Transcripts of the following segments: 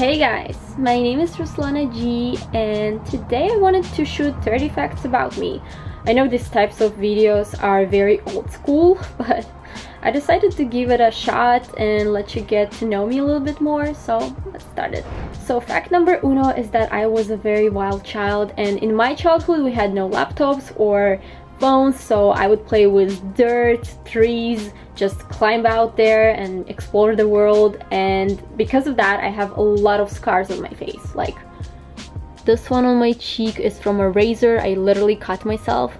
Hey guys, my name is Ruslana G and today I wanted to shoot 30 facts about me. I know these types of videos are very old school, but I decided to give it a shot and let you get to know me a little bit more, so let's start it. So fact number uno is that I was a very wild child, and in my childhood we had no laptops or phones, so I would play with dirt, trees, just climb out there and explore the world. And because of that I have a lot of scars on my face. Like this one on my cheek is from a razor. I literally cut myself.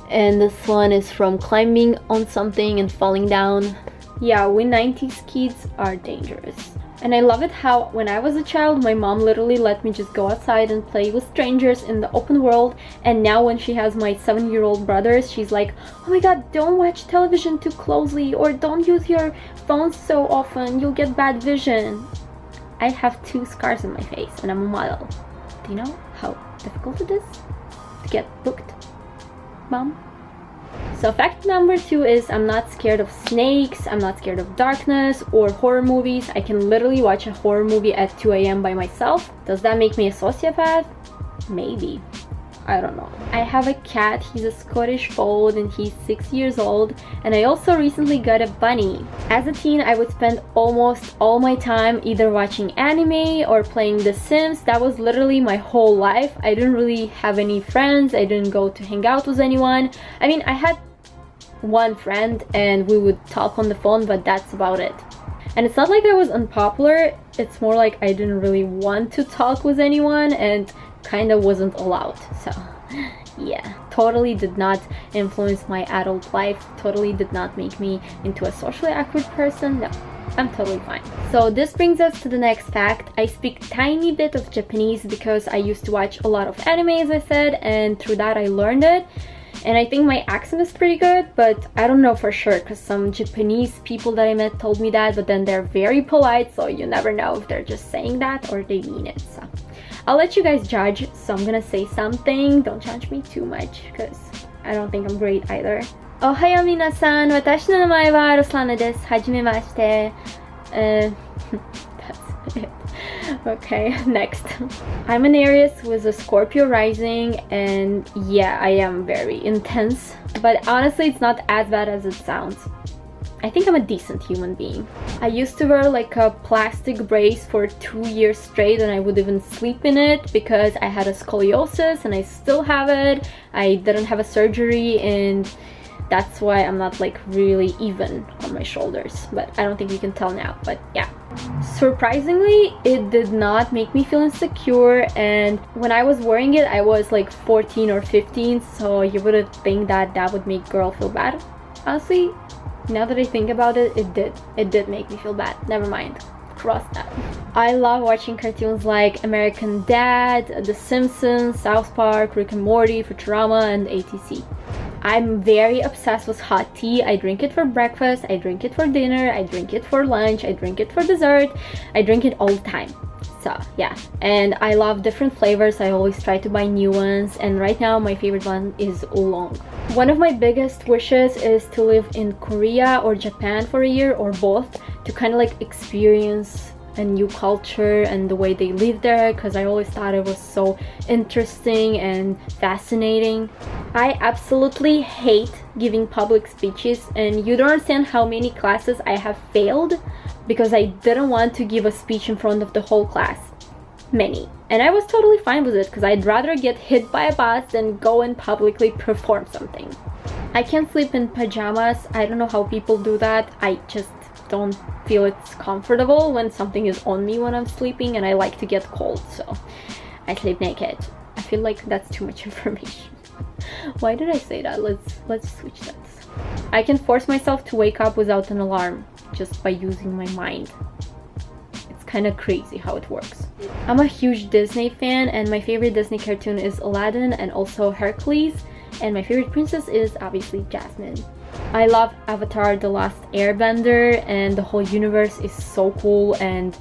And this one is from climbing on something and falling down. Yeah, we 90s kids are dangerous. And I love it how when I was a child my mom literally let me just go outside and play with strangers in the open world, and now when she has my 7-year-old brothers she's like, oh my god, don't watch television too closely or don't use your phone so often, you'll get bad vision. I have 2 scars on my face and I'm a model. Do you know how difficult it is to get booked, Mom? So fact number 2 is I'm not scared of snakes, I'm not scared of darkness or horror movies. I can literally watch a horror movie at 2 a.m. by myself. Does that make me a sociopath? Maybe. I don't know. I have a cat, he's a Scottish Fold and he's 6 years old, and I also recently got a bunny. As a teen I would spend almost all my time either watching anime or playing The Sims. That was literally my whole life. I didn't really have any friends, I didn't go to hang out with anyone. I mean, I had one friend and we would talk on the phone, but that's about it. And it's not like I was unpopular, it's more like I didn't really want to talk with anyone and kind of wasn't allowed. So yeah, totally did not influence my adult life, totally did not make me into a socially awkward person. No, I'm totally fine. So this brings us to the next fact. I speak tiny bit of Japanese because I used to watch a lot of anime, as I said, and through that I learned it. And I think my accent is pretty good, but I don't know for sure because some Japanese people that I met told me that, but then they're very polite, so you never know if they're just saying that or they mean it. So I'll let you guys judge, so I'm gonna say something. Don't judge me too much because I don't think I'm great either. Ohayo minasan, watashi no namae wa Ruslana desu. Hajimemashite. That's it. Okay, next. I'm an Aries with a Scorpio rising, and yeah, I am very intense, but honestly it's not as bad as it sounds. I think I'm a decent human being. I used to wear like a plastic brace for 2 years straight, and I would even sleep in it because I had a scoliosis and I still have it. I didn't have a surgery and that's why I'm not like really even on my shoulders, but I don't think you can tell now. But yeah, surprisingly it did not make me feel insecure, and when I was wearing it I was like 14 or 15, so you wouldn't think that that would make girl feel bad. Honestly, now that I think about it, it did make me feel bad. Never mind, cross that. I love watching cartoons like American Dad, The Simpsons, South Park, Rick and Morty, Futurama, and ATC. I'm very obsessed with hot tea. I drink it for breakfast, I drink it for dinner, I drink it for lunch, I drink it for dessert, I drink it all the time. So yeah, and I love different flavors. I always try to buy new ones, and right now my favorite one is oolong. One of my biggest wishes is to live in Korea or Japan for a year or both, to kind of like experience a new culture and the way they live there, because I always thought it was so interesting and fascinating. I absolutely hate giving public speeches, and you don't understand how many classes I have failed because I didn't want to give a speech in front of the whole class. Many. And I was totally fine with it because I'd rather get hit by a bus than go and publicly perform something. I can't sleep in pajamas. I don't know how people do that. I just don't feel it's comfortable when something is on me when I'm sleeping, and I like to get cold, so I sleep naked. I feel like that's too much information. Why did I say that? Let's switch that. I can force myself to wake up without an alarm just by using my mind. It's kind of crazy how it works. I'm a huge Disney fan, and my favorite Disney cartoon is Aladdin and also Hercules, and my favorite princess is obviously Jasmine. I love Avatar: The Last Airbender, and the whole universe is so cool and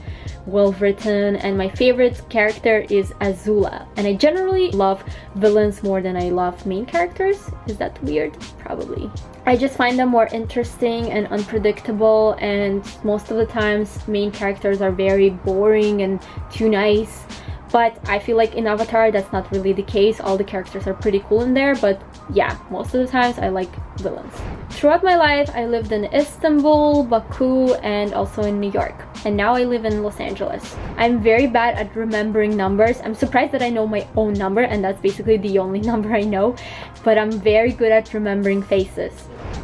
well written, and my favorite character is Azula. And I generally love villains more than I love main characters. Is that weird? Probably. I just find them more interesting and unpredictable, and most of the times main characters are very boring and too nice. But I feel like in Avatar that's not really the case. All the characters are pretty cool in there, but yeah, most of the times I like villains. Throughout my life I lived in Istanbul, Baku, and also in New York, and now I live in Los Angeles. I'm very bad at remembering numbers. I'm surprised that I know my own number, and that's basically the only number I know, but I'm very good at remembering faces.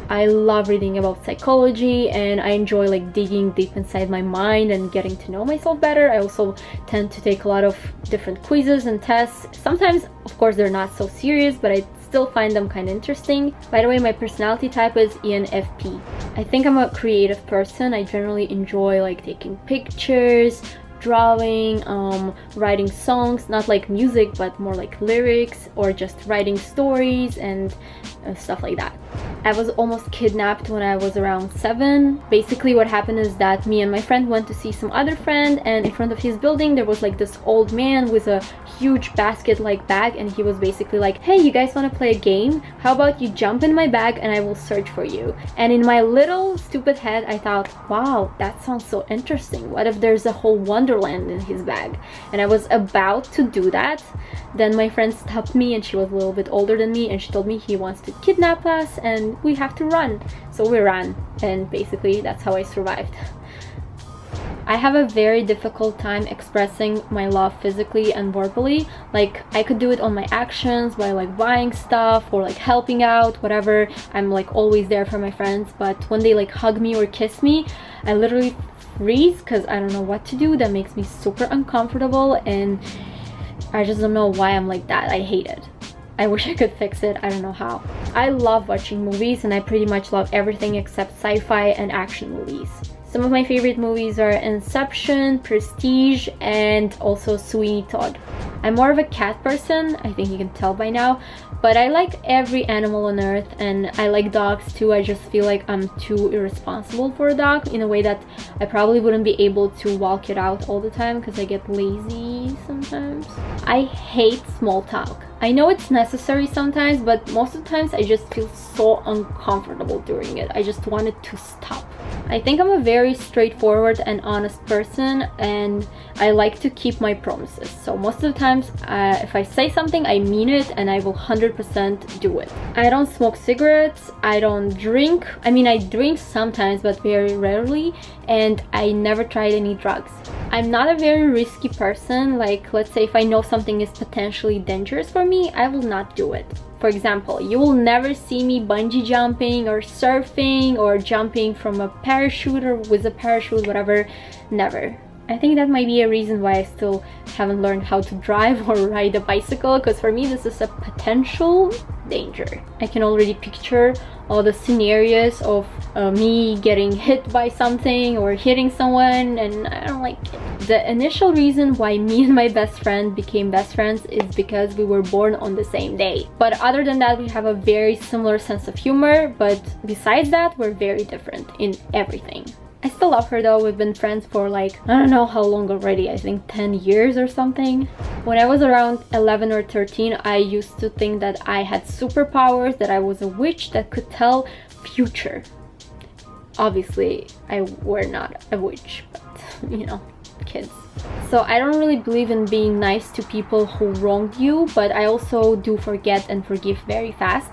I love reading about psychology, and I enjoy like digging deep inside my mind and getting to know myself better. I also tend to take a lot of different quizzes and tests. Sometimes, of course, they're not so serious, but I still find them kind of interesting. By the way, my personality type is ENFP. I think I'm a creative person. I generally enjoy like taking pictures, drawing, writing songs, not like music but more like lyrics, or just writing stories and stuff like that. I was almost kidnapped when I was around 7. Basically what happened is that me and my friend went to see some other friend, and in front of his building there was like this old man with a huge basket like bag, and he was basically like, hey, you guys want to play a game? How about you jump in my bag and I will search for you? And in my little stupid head I thought, wow, that sounds so interesting. What if there's a whole wonderland in his bag? And I was about to do that, then my friend stopped me, and she was a little bit older than me, and she told me he wants to kidnap us and we have to run. So we ran, and basically that's how I survived. I have a very difficult time expressing my love physically and verbally. Like, I could do it on my actions by like buying stuff or like helping out, whatever. I'm like always there for my friends, but when they like hug me or kiss me, I literally freeze because I don't know what to do. That makes me super uncomfortable, and I just don't know why I'm like that. I hate it. I wish I could fix it. I don't know how. I love watching movies, and I pretty much love everything except sci-fi and action movies. Some of my favorite movies are Inception, Prestige, and also Sweeney Todd. I'm more of a cat person, I think you can tell by now, but I like every animal on earth, and I like dogs too. I just feel like I'm too irresponsible for a dog in a way that I probably wouldn't be able to walk it out all the time because I get lazy sometimes. I hate small talk. I know it's necessary sometimes, but most of the times I just feel so uncomfortable doing it. I just want it to stop. I think I'm a very straightforward and honest person, and I like to keep my promises. So most of the times if I say something, I mean it, and I will 100% do it. I don't smoke cigarettes, I don't drink. I mean, I drink sometimes but very rarely, and I never tried any drugs. I'm not a very risky person. Like, let's say if I know something is potentially dangerous for me, I will not do it. For example, you will never see me bungee jumping or surfing or jumping from a parachute or with a parachute, whatever. Never. I think that might be a reason why I still haven't learned how to drive or ride a bicycle, because for me this is a potential danger. I can already picture all the scenarios of me getting hit by something or hitting someone, and I don't like it. The initial reason why me and my best friend became best friends is because we were born on the same day. But other than that, we have a very similar sense of humor, but besides that, we're very different in everything. I still love her though. We've been friends for like, I don't know how long already, I think 10 years or something. When I was around 11 or 13, I used to think that I had superpowers, that I was a witch that could tell future. Obviously, I were not a witch, but you know, kids. So I don't really believe in being nice to people who wronged you, but I also do forget and forgive very fast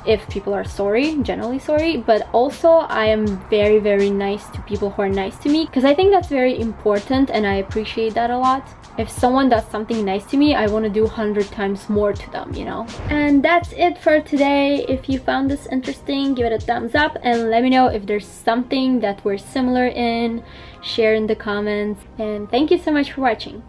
if people are sorry, generally sorry. But also I am very, very nice to people who are nice to me, because I think that's very important and I appreciate that a lot. If someone does something nice to me, I want to do 100 times more to them, you know. And that's it for today. If you found this interesting, give it a thumbs up and let me know if there's something that we're similar in. Share in the comments, and thank you so much for watching.